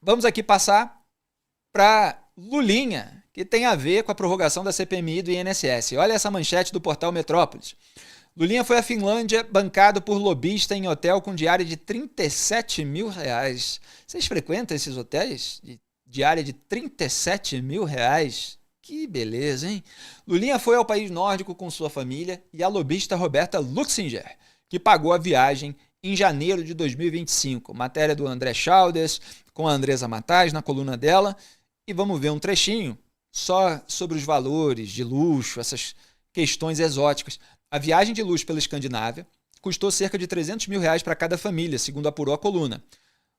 vamos aqui passar para Lulinha, que tem a ver com a prorrogação da CPMI do INSS. Olha essa manchete do portal Metrópolis. Lulinha foi à Finlândia bancado por lobista em hotel com diária de R$37 mil. Vocês frequentam esses hotéis de diária de R$37 mil? Que beleza, hein? Lulinha foi ao país nórdico com sua família e a lobista Roberta Luxinger, que pagou a viagem em janeiro de 2025. Matéria do André Chaldes, com a Andresa Matais na coluna dela. E vamos ver um trechinho só sobre os valores de luxo, essas questões exóticas. A viagem de luxo pela Escandinávia custou cerca de R$300 mil para cada família, segundo apurou a coluna.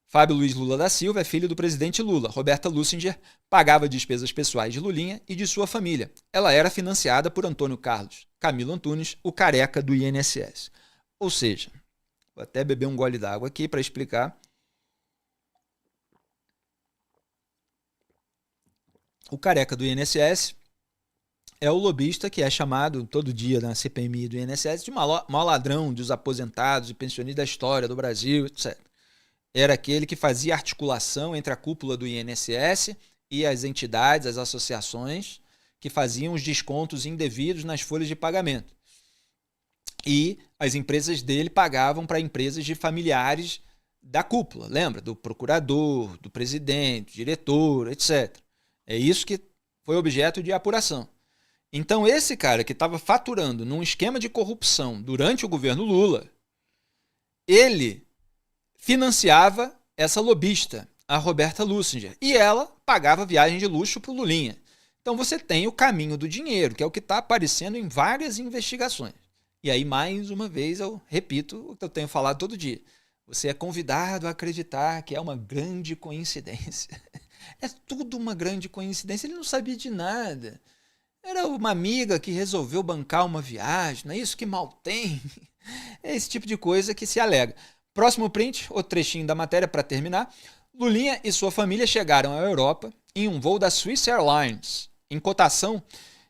Fábio Luiz Lula da Silva é filho do presidente Lula. Roberta Luxinger pagava despesas pessoais de Lulinha e de sua família. Ela era financiada por Antônio Carlos Camilo Antunes, o careca do INSS. Ou seja, vou até beber um gole d'água aqui para explicar. O careca do INSS é o lobista que é chamado todo dia na CPMI do INSS de maior ladrão dos aposentados e pensionistas da história do Brasil, etc. Era aquele que fazia articulação entre a cúpula do INSS e as entidades, as associações, que faziam os descontos indevidos nas folhas de pagamento. E as empresas dele pagavam para empresas de familiares da cúpula, lembra? Do procurador, do presidente, diretor, etc. É isso que foi objeto de apuração. Então esse cara que estava faturando num esquema de corrupção durante o governo Lula, ele financiava essa lobista, a Roberta Luxinger, e ela pagava viagem de luxo para o Lulinha. Então você tem o caminho do dinheiro, que é o que está aparecendo em várias investigações. E aí, mais uma vez, eu repito o que eu tenho falado todo dia. Você é convidado a acreditar que é uma grande coincidência. É tudo uma grande coincidência. Ele não sabia de nada. Era uma amiga que resolveu bancar uma viagem. Não é isso que mal tem? É esse tipo de coisa que se alega. Próximo print, o trechinho da matéria para terminar. Lulinha e sua família chegaram à Europa em um voo da Swiss Airlines. Em cotação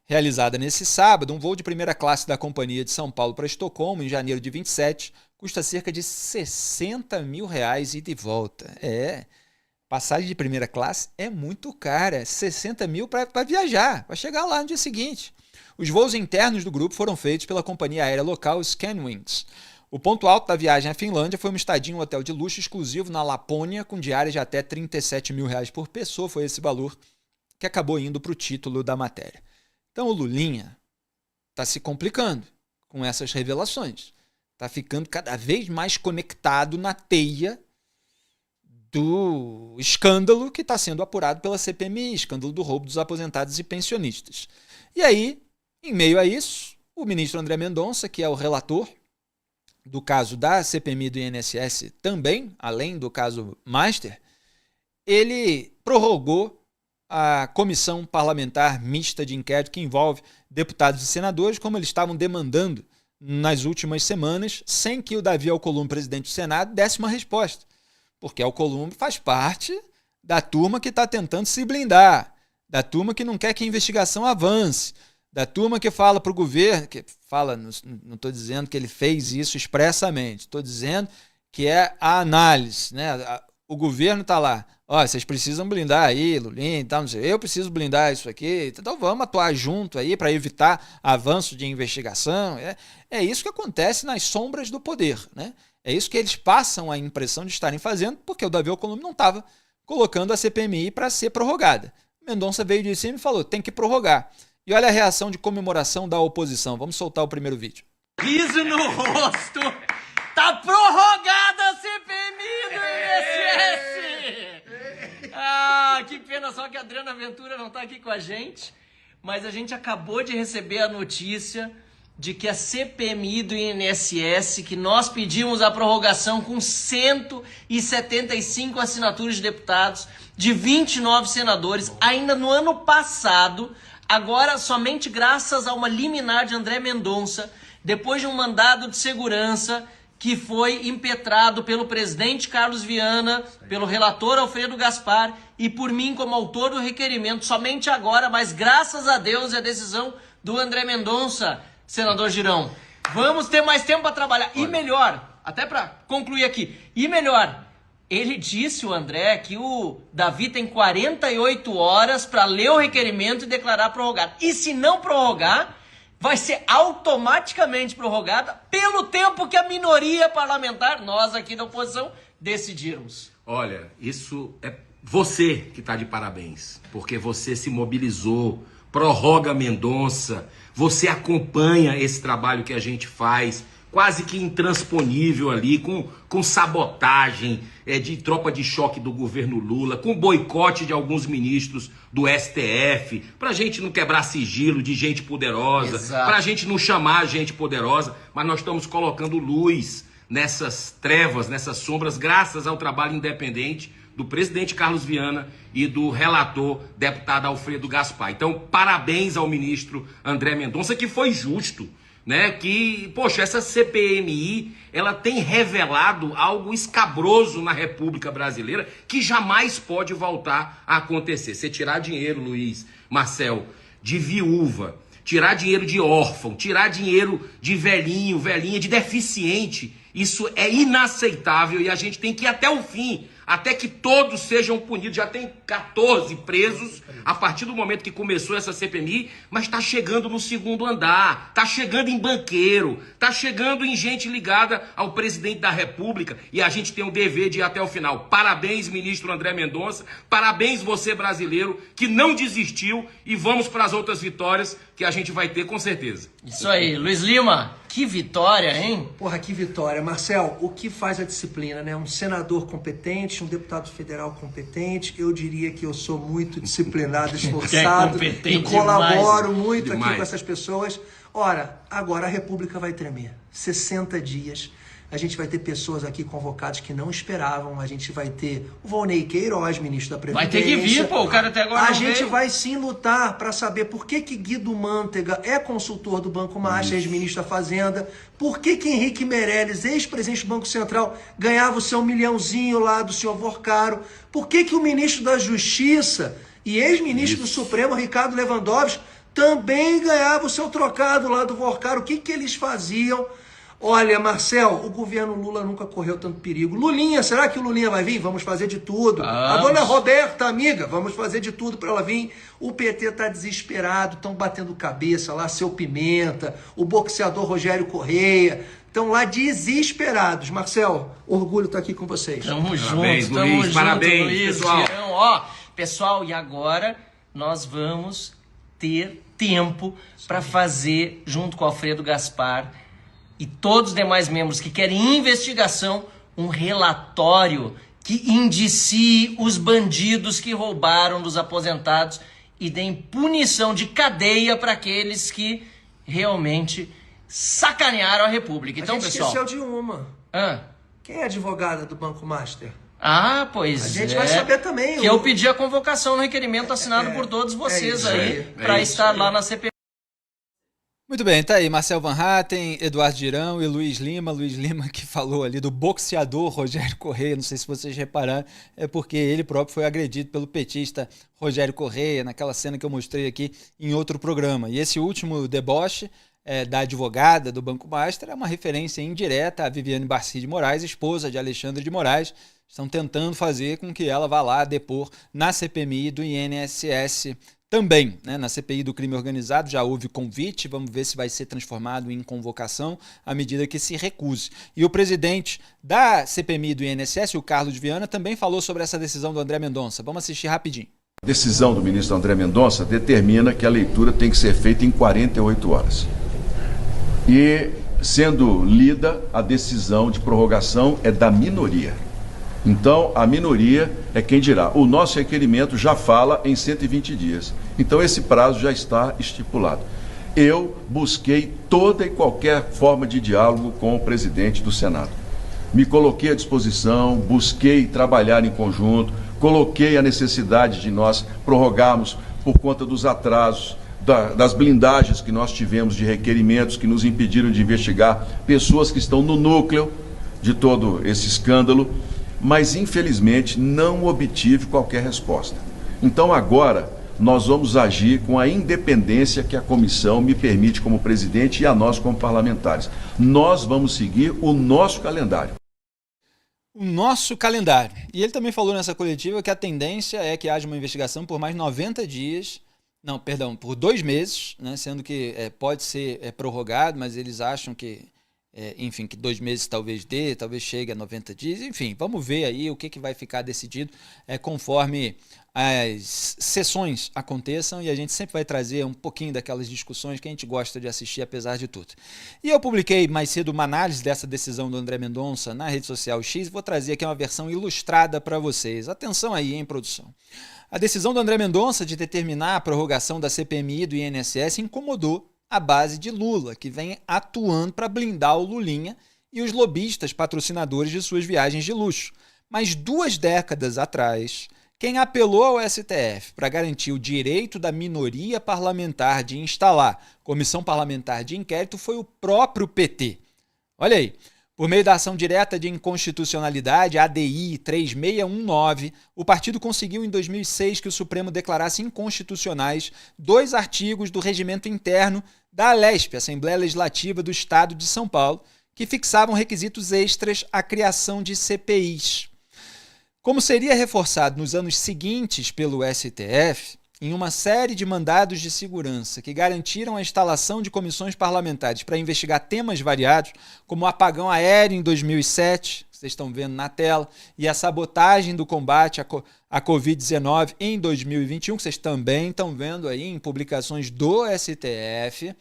realizada nesse sábado, um voo de primeira classe da companhia de São Paulo para Estocolmo, em janeiro de 27, custa cerca de R$60 mil ida e volta. Passagem de primeira classe é muito cara. 60 mil para viajar, para chegar lá no dia seguinte. Os voos internos do grupo foram feitos pela companhia aérea local Scanwings. O ponto alto da viagem à Finlândia foi uma estadia em um hotel de luxo exclusivo na Lapônia, com diária de até R$37 mil por pessoa. Foi esse valor que acabou indo para o título da matéria. Então o Lulinha está se complicando com essas revelações. Está ficando cada vez mais conectado na teia do escândalo que está sendo apurado pela CPMI, escândalo do roubo dos aposentados e pensionistas. E aí, em meio a isso, o ministro André Mendonça, que é o relator do caso da CPMI do INSS também, além do caso Master, ele prorrogou a comissão parlamentar mista de inquérito que envolve deputados e senadores, como eles estavam demandando nas últimas semanas, sem que o Davi Alcolumbre, presidente do Senado, desse uma resposta. Porque Alcolumbre faz parte da turma que está tentando se blindar, da turma que não quer que a investigação avance, da turma que fala para o governo, que fala, não estou dizendo que ele fez isso expressamente, estou dizendo que é a análise, né? O governo está lá, vocês precisam blindar aí, Lulinha e tal, não sei, eu preciso blindar isso aqui, então vamos atuar junto aí para evitar avanço de investigação. É isso que acontece nas sombras do poder, né? É isso que eles passam a impressão de estarem fazendo, porque o Davi Alcolumbre não estava colocando a CPMI para ser prorrogada. Mendonça veio de cima e falou, tem que prorrogar. E olha a reação de comemoração da oposição. Vamos soltar o primeiro vídeo. Riso no rosto. Tá prorrogada a CPMI do INSS. Que pena só que a Adriana Ventura não tá aqui com a gente. Mas a gente acabou de receber a notícia de que a CPMI do INSS, que nós pedimos a prorrogação com 175 assinaturas de deputados, de 29 senadores, ainda no ano passado, agora somente graças a uma liminar de André Mendonça, depois de um mandado de segurança que foi impetrado pelo presidente Carlos Viana, pelo relator Alfredo Gaspar e por mim como autor do requerimento, somente agora, mas graças a Deus é a decisão do André Mendonça, senador Girão. Vamos ter mais tempo para trabalhar. E melhor, até para concluir aqui, e melhor, Ele disse, o André, que o Davi tem 48 horas para ler o requerimento e declarar prorrogado. E se não prorrogar, vai ser automaticamente prorrogada pelo tempo que a minoria parlamentar, nós aqui da oposição, decidirmos. Olha, isso é você que está de parabéns, porque você se mobilizou, prorroga Mendonça, você acompanha esse trabalho que a gente faz, quase que intransponível ali, com sabotagem de tropa de choque do governo Lula, com boicote de alguns ministros do STF, pra gente não quebrar sigilo de gente poderosa, pra gente não chamar gente poderosa, mas nós estamos colocando luz nessas trevas, nessas sombras, graças ao trabalho independente do presidente Carlos Viana e do relator, deputado Alfredo Gaspar. Então, parabéns ao ministro André Mendonça, que foi justo, né? Que, poxa, essa CPMI, ela tem revelado algo escabroso na República Brasileira que jamais pode voltar a acontecer. Você tirar dinheiro, Luiz, Marcel, de viúva, tirar dinheiro de órfão, tirar dinheiro de velhinho, velhinha, de deficiente, isso é inaceitável e a gente tem que ir até o fim, até que todos sejam punidos. Já tem 14 presos a partir do momento que começou essa CPMI, mas está chegando no segundo andar, está chegando em banqueiro, está chegando em gente ligada ao presidente da República e a gente tem o dever de ir até o final. Parabéns, ministro André Mendonça, parabéns você, brasileiro, que não desistiu, e vamos para as outras vitórias que a gente vai ter com certeza. Isso aí, Luiz Lima, que vitória, hein? Porra, que vitória. Marcel, o que faz a disciplina, né? Um senador competente, um deputado federal competente, eu diria que eu sou muito disciplinado, esforçado e colaboro muito aqui com essas pessoas. Ora, agora a República vai tremer. 60 dias. A gente vai ter pessoas aqui convocadas que não esperavam. A gente vai ter o Volney Queiroz, ministro da Previdência. Vai ter que vir, pô. O cara até agora A não gente veio. vai sim lutar para saber por que Guido Mantega é consultor do Banco Master, ex-ministro da Fazenda. Por que Henrique Meirelles, ex-presidente do Banco Central, ganhava o seu milhãozinho lá do senhor Vorcaro. Por que o ministro da Justiça e ex-ministro do Supremo, Ricardo Lewandowski, também ganhava o seu trocado lá do Vorcaro. O que eles faziam? Olha, Marcel, o governo Lula nunca correu tanto perigo. Lulinha, será que o Lulinha vai vir? Vamos fazer de tudo. A dona Roberta, amiga, vamos fazer de tudo para ela vir. O PT tá desesperado, estão batendo cabeça lá, seu Pimenta, o boxeador Rogério Correia, estão lá desesperados. Marcel, orgulho tá aqui com vocês. Tamo junto, Luiz, tamo junto, parabéns, Luiz, pessoal. Tião. Ó, pessoal, e agora nós vamos ter tempo para fazer, junto com o Alfredo Gaspar e todos os demais membros que querem investigação, um relatório que indicie os bandidos que roubaram dos aposentados e deem punição de cadeia para aqueles que realmente sacanearam a República. Então, a gente pessoal... esqueceu de uma. Quem é a advogada do Banco Master? Ah, pois é. A gente vai saber também. Que eu pedi a convocação no requerimento assinado por todos vocês aí, para estar lá na CPI. Muito bem, tá aí Marcel Van Hatten, Eduardo Girão e Luiz Lima. Luiz Lima que falou ali do boxeador Rogério Correia, não sei se vocês repararam, é porque ele próprio foi agredido pelo petista Rogério Correia, naquela cena que eu mostrei aqui em outro programa. E esse último deboche da advogada do Banco Master é uma referência indireta a Viviane Barci de Moraes, esposa de Alexandre de Moraes. Estão tentando fazer com que ela vá lá depor na CPMI do INSS também, né? Na CPI do crime organizado já houve convite, vamos ver se vai ser transformado em convocação à medida que se recuse. E o presidente da CPMI do INSS, o Carlos Viana, também falou sobre essa decisão do André Mendonça. Vamos assistir rapidinho. A decisão do ministro André Mendonça determina que a leitura tem que ser feita em 48 horas. E, sendo lida, a decisão de prorrogação é da minoria. Então, a minoria é quem dirá. O nosso requerimento já fala em 120 dias. Então, esse prazo já está estipulado. Eu busquei toda e qualquer forma de diálogo com o presidente do Senado. Me coloquei à disposição, busquei trabalhar em conjunto, coloquei a necessidade de nós prorrogarmos por conta dos atrasos, das blindagens que nós tivemos de requerimentos que nos impediram de investigar pessoas que estão no núcleo de todo esse escândalo, mas infelizmente não obtive qualquer resposta. Então agora nós vamos agir com a independência que a comissão me permite como presidente e a nós como parlamentares. Nós vamos seguir o nosso calendário. o nosso calendário. E ele também falou nessa coletiva que a tendência é que haja uma investigação por mais 90 dias, não, perdão, por 2 meses, né, sendo que pode ser prorrogado, mas eles acham que, enfim, que 2 meses talvez talvez chegue a 90 dias, enfim, vamos ver aí o que vai ficar decidido conforme as sessões aconteçam, e a gente sempre vai trazer um pouquinho daquelas discussões que a gente gosta de assistir apesar de tudo. E eu publiquei mais cedo uma análise dessa decisão do André Mendonça na rede social X, vou trazer aqui uma versão ilustrada para vocês. Atenção aí, hein, produção. A decisão do André Mendonça de determinar a prorrogação da CPMI do INSS incomodou a base de Lula, que vem atuando para blindar o Lulinha e os lobistas patrocinadores de suas viagens de luxo. Mas 2 décadas atrás, quem apelou ao STF para garantir o direito da minoria parlamentar de instalar comissão parlamentar de inquérito foi o próprio PT. Olha aí, por meio da ação direta de inconstitucionalidade, ADI 3619, o partido conseguiu em 2006 que o Supremo declarasse inconstitucionais 2 artigos do regimento interno da ALESP, Assembleia Legislativa do Estado de São Paulo, que fixavam requisitos extras à criação de CPIs. Como seria reforçado nos anos seguintes pelo STF, em uma série de mandados de segurança que garantiram a instalação de comissões parlamentares para investigar temas variados, como o apagão aéreo em 2007, vocês estão vendo na tela, e a sabotagem do combate à Covid-19 em 2021, que vocês também estão vendo aí em publicações do STF,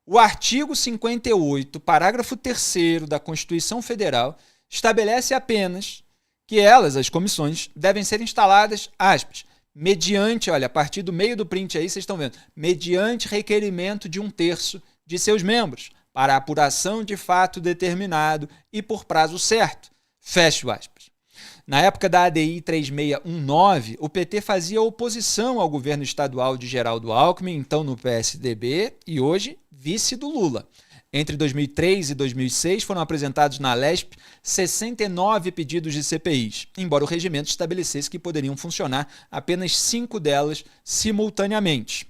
o artigo 58, parágrafo 3º da Constituição Federal, estabelece apenas que elas, as comissões, devem ser instaladas, aspas, mediante, olha, a partir do meio do print aí, vocês estão vendo, mediante requerimento de 1/3 de seus membros, para apuração de fato determinado e por prazo certo. Fecho aspas. Na época da ADI 3619, o PT fazia oposição ao governo estadual de Geraldo Alckmin, então no PSDB, e hoje vice do Lula. Entre 2003 e 2006 foram apresentados na ALESP 69 pedidos de CPIs, embora o regimento estabelecesse que poderiam funcionar apenas 5 delas simultaneamente.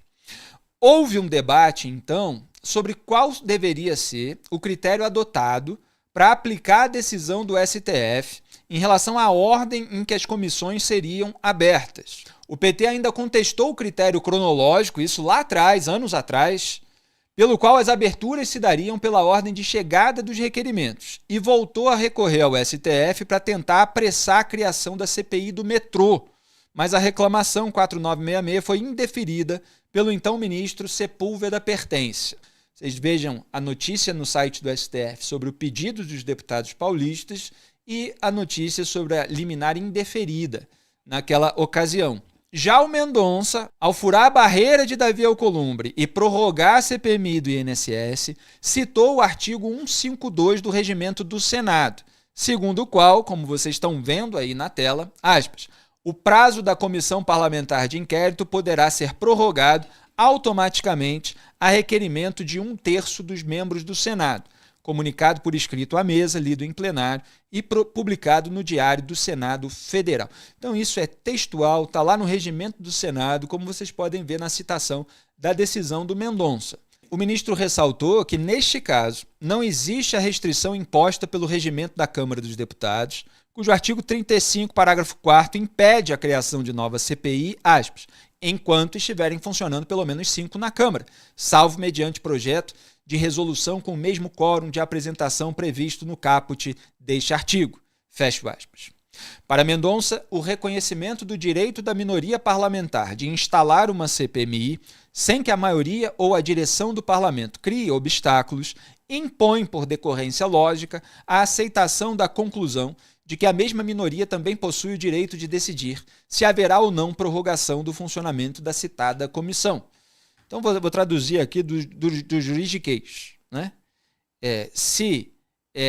Houve um debate, então, sobre qual deveria ser o critério adotado para aplicar a decisão do STF em relação à ordem em que as comissões seriam abertas. O PT ainda contestou o critério cronológico, isso lá atrás, anos atrás, pelo qual as aberturas se dariam pela ordem de chegada dos requerimentos, e voltou a recorrer ao STF para tentar apressar a criação da CPI do metrô, mas a reclamação 4966 foi indeferida pelo então ministro Sepúlveda Pertence. Vocês vejam a notícia no site do STF sobre o pedido dos deputados paulistas e a notícia sobre a liminar indeferida naquela ocasião. Já o Mendonça, ao furar a barreira de Davi Alcolumbre e prorrogar a CPMI do INSS, citou o artigo 152 do Regimento do Senado, segundo o qual, como vocês estão vendo aí na tela, aspas, o prazo da comissão parlamentar de inquérito poderá ser prorrogado automaticamente a requerimento de 1/3 dos membros do Senado, comunicado por escrito à mesa, lido em plenário e publicado no Diário do Senado Federal. Então isso é textual, está lá no regimento do Senado, como vocês podem ver na citação da decisão do Mendonça. O ministro ressaltou que, neste caso, não existe a restrição imposta pelo regimento da Câmara dos Deputados, cujo artigo 35, parágrafo 4º, impede a criação de nova CPI, aspas, enquanto estiverem funcionando pelo menos 5 na Câmara, salvo mediante projeto de resolução com o mesmo quórum de apresentação previsto no caput deste artigo. Fecho aspas. Para Mendonça, o reconhecimento do direito da minoria parlamentar de instalar uma CPMI, sem que a maioria ou a direção do parlamento crie obstáculos, impõe, por decorrência lógica, a aceitação da conclusão de que a mesma minoria também possui o direito de decidir se haverá ou não prorrogação do funcionamento da citada comissão. Então, vou traduzir aqui do juridiquês, né? Se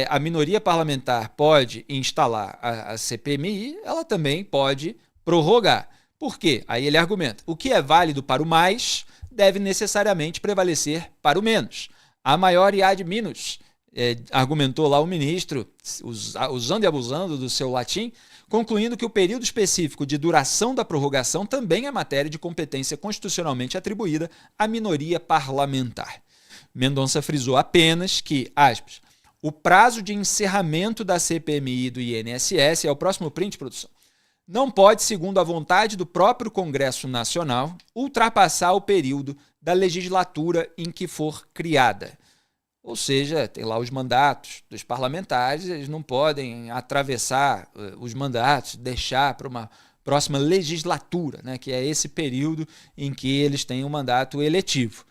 a minoria parlamentar pode instalar a CPMI, ela também pode prorrogar. Por quê? Aí ele argumenta, o que é válido para o mais deve necessariamente prevalecer para o menos. A maior e ad minus, argumentou lá o ministro, usando e abusando do seu latim, concluindo que o período específico de duração da prorrogação também é matéria de competência constitucionalmente atribuída à minoria parlamentar. Mendonça frisou apenas que, aspas, O prazo de encerramento da CPMI e do INSS, é o próximo print, produção, não pode, segundo a vontade do próprio Congresso Nacional, ultrapassar o período da legislatura em que for criada. Ou seja, tem lá os mandatos dos parlamentares, eles não podem atravessar os mandatos, deixar para uma próxima legislatura, né, que é esse período em que eles têm um mandato eletivo.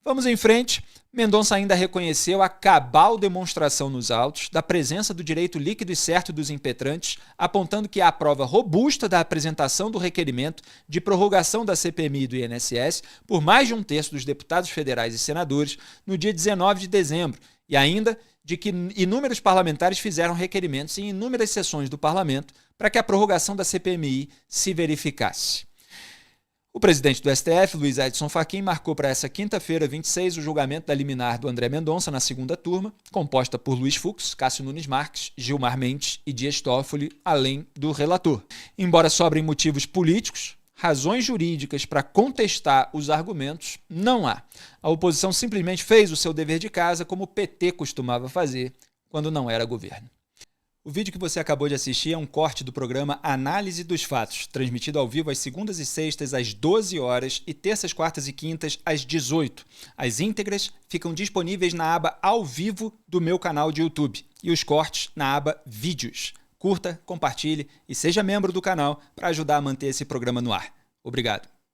Vamos em frente. Mendonça ainda reconheceu a cabal demonstração nos autos da presença do direito líquido e certo dos impetrantes, apontando que há prova robusta da apresentação do requerimento de prorrogação da CPMI e do INSS por mais de um terço dos deputados federais e senadores no dia 19 de dezembro, e ainda de que inúmeros parlamentares fizeram requerimentos em inúmeras sessões do parlamento para que a prorrogação da CPMI se verificasse. O presidente do STF, Luiz Edson Fachin, marcou para essa quinta-feira, 26, o julgamento da liminar do André Mendonça na segunda turma, composta por Luiz Fux, Cássio Nunes Marques, Gilmar Mendes e Dias Toffoli, além do relator. Embora sobrem motivos políticos, razões jurídicas para contestar os argumentos não há. A oposição simplesmente fez o seu dever de casa, como o PT costumava fazer quando não era governo. O vídeo que você acabou de assistir é um corte do programa Análise dos Fatos, transmitido ao vivo às segundas e sextas às 12 horas e terças, quartas e quintas às 18. As íntegras ficam disponíveis na aba Ao Vivo do meu canal de YouTube e os cortes na aba Vídeos. Curta, compartilhe e seja membro do canal para ajudar a manter esse programa no ar. Obrigado.